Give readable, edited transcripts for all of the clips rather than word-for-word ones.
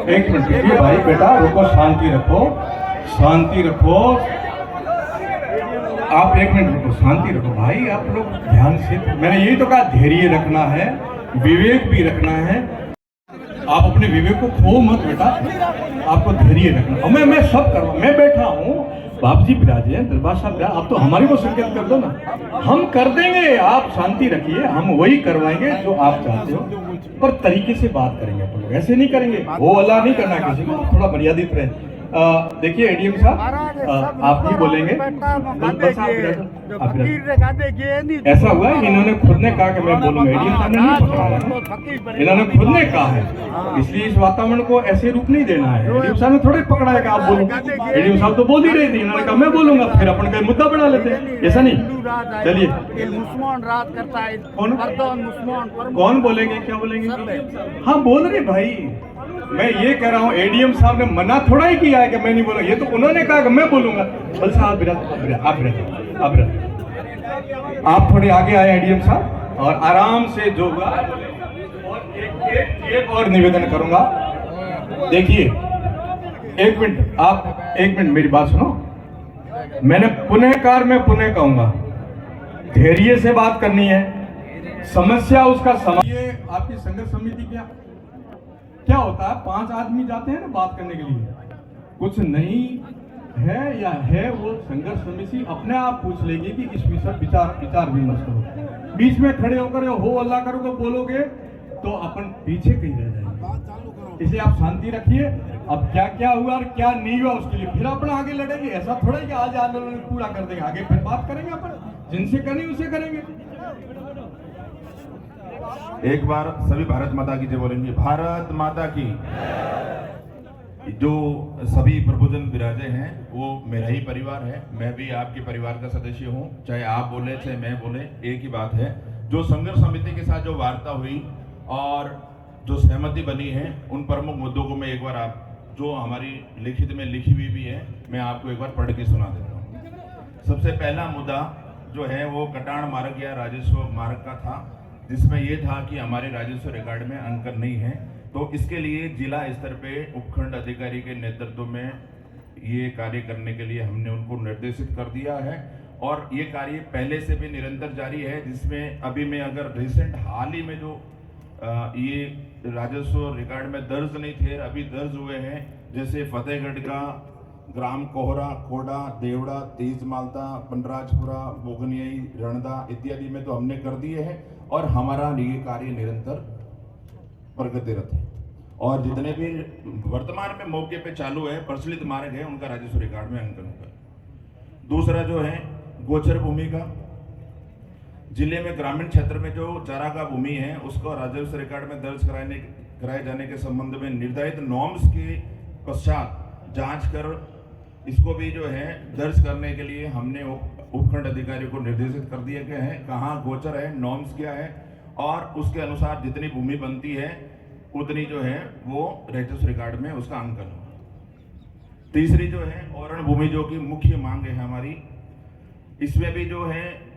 एक मिनट रुकिए भाई, बेटा रुको, शांति रखो, शांति रखो। आप एक मिनट रुको, शांति रखो भाई, आप लोग ध्यान से। मैंने यही तो कहा, धैर्य रखना है, विवेक भी रखना है। आप अपने विवेक को खो मत बेटा, आपको धैर्य रखना। मैं सब करूँ, मैं बैठा हूँ, बाप जी विराजे हैं, दरबार साहब विराज, आप तो हमारे को संकेत कर दो ना, हम कर देंगे। आप शांति रखिए, हम वही करवाएंगे जो आप चाहते हो, पर तरीके से बात करेंगे अपन लोग, ऐसे नहीं करेंगे। वो अल्लाह नहीं करना किसी को, थोड़ा मर्यादित रहे। देखिए एडीएम साहब, आप ही बोलेंगे, ऐसा हुआ है, इन्होंने खुद ने कहा कि मैं बोलूंगा, एडीएम साहब ने नहीं पकड़ा है, इन्होंने खुद ने कहा है, इसलिए इस वातावरण को ऐसे रूप नहीं देना है। एडीएम साहब ने थोड़े पकड़ा है कि आप बोलो, एडीएम साहब तो बोल ही रहे थे, इन्होंने कहा मैं बोलूंगा, फिर अपन का मुद्दा बना लेते हैं, ऐसा नहीं। चलिए कौन बोलेंगे, क्या बोलेंगे? हाँ बोल रहे भाई, मैं ये कह रहा हूँ, एडीएम साहब ने मना थोड़ा ही किया है कि मैं नहीं बोलूंगा, ये तो उन्होंने कहा कि मैं बोलूंगा। बल साहब आप थोड़े आगे आए एडीएम साहब, और आराम से जो हुआ। और एक और निवेदन करूंगा, देखिए एक मिनट, आप एक मिनट मेरी बात सुनो। मैंने पुनःकार में पुनः कहूंगा, धैर्य से बात करनी है, समस्या उसका ये आपकी संघर्ष समिति क्या होता है, 5 आदमी जाते हैं ना बात करने के लिए, कुछ नहीं है या है, वो संघर्ष समिति अपने आप पूछ लेगी कि इस विषय विचार विमर्श करो। बीच में खड़े होकर हो अल्लाह करोगे, बोलोगे तो अपन पीछे कहीं रह जाएंगे। इसलिए आप शांति रखिए। अब क्या क्या हुआ और क्या नहीं हुआ उसके लिए फिर अपन आगे लड़ेंगे। ऐसा थोड़ा कि आज आंदोलन पूरा कर देंगे, आगे फिर बात करेंगे अपन, जिनसे करनी उसे करेंगे। एक बार सभी भारत माता की जय बोलेंगे। भारत माता की। जो सभी प्रभुजन विराजे हैं वो मेरा ही परिवार है, मैं भी आपके परिवार का सदस्य हूं, चाहे आप बोले चाहे मैं बोले, एक ही बात है। जो संघर्ष समिति के साथ जो वार्ता हुई और जो सहमति बनी है, उन प्रमुख मुद्दों को मैं एक बार आप जो हमारी लिखित में लिखी हुई भी है, मैं आपको एक बार पढ़ के सुना देता हूँ। सबसे पहला मुद्दा जो है वो कटाण मार्ग या राजस्व मार्ग का था, जिसमें यह था कि हमारे राजस्व रिकॉर्ड में अंकन नहीं है, तो इसके लिए जिला स्तर पे उपखंड अधिकारी के नेतृत्व में ये कार्य करने के लिए हमने उनको निर्देशित कर दिया है, और ये कार्य पहले से भी निरंतर जारी है। जिसमें अभी मैं अगर रिसेंट हाल ही में जो ये राजस्व रिकॉर्ड में दर्ज नहीं थे, अभी दर्ज हुए हैं, जैसे फतेहगढ़ का ग्राम कोहरा, खोड़ा, देवड़ा, तेज मालता, बनराजपुरा, बोगनियाई, रणदा इत्यादि में तो हमने कर दिए हैं, और हमारा ये कार्य निरंतर प्रगतिरत है। और जितने भी वर्तमान में मौके पे चालू है, प्रचलित मार्ग है, उनका राजस्व रिकॉर्ड में अंकन होगा। दूसरा जो है गोचर भूमि का, जिले में ग्रामीण क्षेत्र में जो चारागाह भूमि है उसको राजस्व रिकॉर्ड में दर्ज कराए जाने के संबंध में निर्धारित नॉर्म्स के पश्चात जांच कर इसको भी जो है दर्ज करने के लिए हमने उपखंड अधिकारी को निर्देशित कर दिया गया है, कहाँ गोचर है, नॉर्म्स क्या है, और उसके अनुसार जितनी भूमि बनती है उतनी जो है वो राजस्व रिकॉर्ड में उसका अंकन हो। तीसरी जो है औरण भूमि, जो कि मुख्य मांग है हमारी, इसमें भी जो है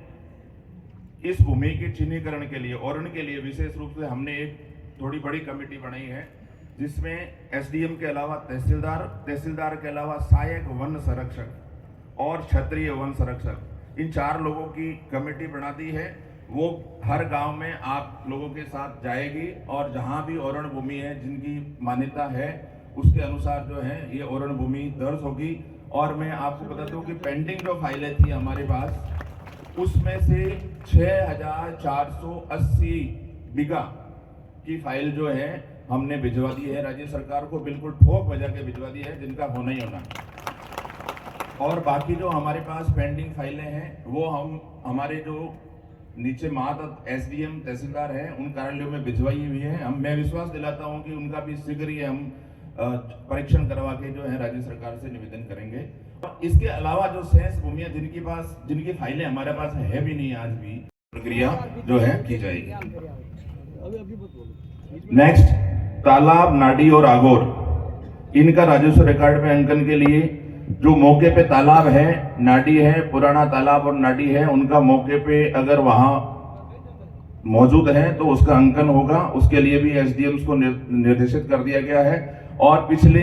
इस भूमि के चिन्हीकरण के लिए, औरण के लिए विशेष रूप से हमने एक थोड़ी बड़ी कमेटी बनाई है, जिसमें एसडीएम के अलावा तहसीलदार के अलावा सहायक वन संरक्षक और क्षेत्रीय वन संरक्षक, इन 4 लोगों की कमेटी बना दी है। वो हर गांव में आप लोगों के साथ जाएगी, और जहां भी औरण भूमि है जिनकी मान्यता है उसके अनुसार जो है ये औरण भूमि दर्ज होगी। और मैं आपको बता दूं कि पेंडिंग जो फाइलें थी हमारे पास, उसमें से 6480 बीघा की फाइल जो है हमने भिजवा दी है राज्य सरकार को, बिल्कुल ठोक बजा के भिजवा दी है, जिनका होना ही होना। और बाकी जो हमारे पास पेंडिंग फाइलें हैं वो हम हमारे जो नीचे मातहत एसडीएम तहसीलदार हैं उन कार्यालयों में भिजवाई हुई है। मैं विश्वास दिलाता हूं कि उनका भी शीघ्र ही हम परीक्षण करवा के जो है राज्य सरकार से निवेदन करेंगे। इसके अलावा जो शेष भूमियां जिनकी फाइलें हमारे पास है भी नहीं, आज भी प्रक्रिया जो है की जाएगी। नेक्स्ट, तालाब, नाडी और आगोर, इनका राजस्व रिकॉर्ड में अंकन के लिए जो मौके पे तालाब है, नाडी है, पुराना तालाब और नाडी है, उनका मौके पे अगर वहां मौजूद है तो उसका अंकन होगा। उसके लिए भी एसडीएम्स को निर्देशित कर दिया गया है। और पिछले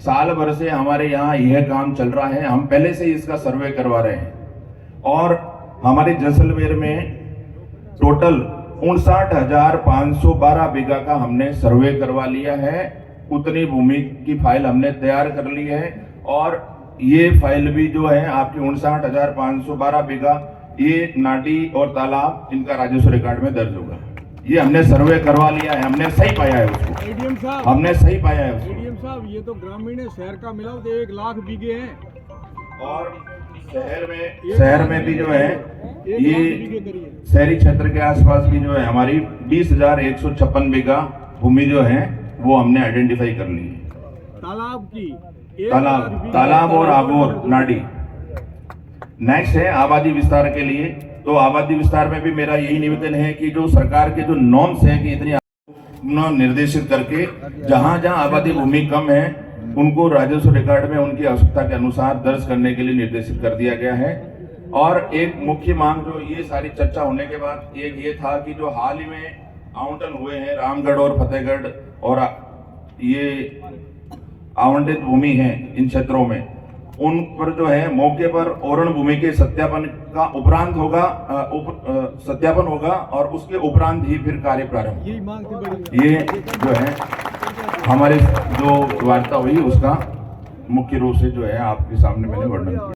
साल भर से हमारे यहाँ यह काम चल रहा है। हम पहले से ही इसका सर्वे करवा रहे हैं और हमारे जैसलमेर में टोटल 59,512 बीघा का हमने सर्वे करवा लिया है। उतनी भूमि की फाइल हमने तैयार कर ली है और ये फाइल भी जो है आपकी 59,512 बीघा, ये नाडी और तालाब इनका राजस्व रिकॉर्ड में दर्ज होगा। ये हमने सर्वे करवा लिया है, हमने सही पाया है उसको, एडीएम साहब, हमने सही पाया है उसको। एडीएम साहब, ये तो ग्रामीण है, शहर का मिलाओ तो 1 लाख बीघे हैं और शहर में भी जो है ये शहरी क्षेत्र के आसपास की जो है हमारी 20,156 बीघा भूमि जो है वो हमने आइडेंटिफाई कर ली है। तालाब की तालाब और आबोर नाडी। नेक्स्ट है आबादी विस्तार के लिए। तो आबादी विस्तार में भी मेरा यही निवेदन है कि जो सरकार के जो नॉर्म्स है कि इतनी निर्देशित करके जहां जहां आबादी भूमि कम है उनको राजस्व रिकॉर्ड में उनकी आवश्यकता के अनुसार दर्ज करने के लिए निर्देशित कर दिया गया है। और एक मुख्य मांग जो ये सारी चर्चा होने के बाद एक ये था कि जो हाल ही में आवंटन हुए हैं रामगढ़ और फतेहगढ़ और ये आवंटित भूमि है इन क्षेत्रों में, उन पर जो है मौके पर ओरण भूमि के सत्यापन का उपरांत होगा, सत्यापन होगा और उसके उपरांत ही फिर कार्य प्रारंभ। यही मांग थी बड़ी। ये जो है हमारे जो वार्ता हुई उसका मुख्य रूप से जो है आपके सामने मैंने वर्णन किया।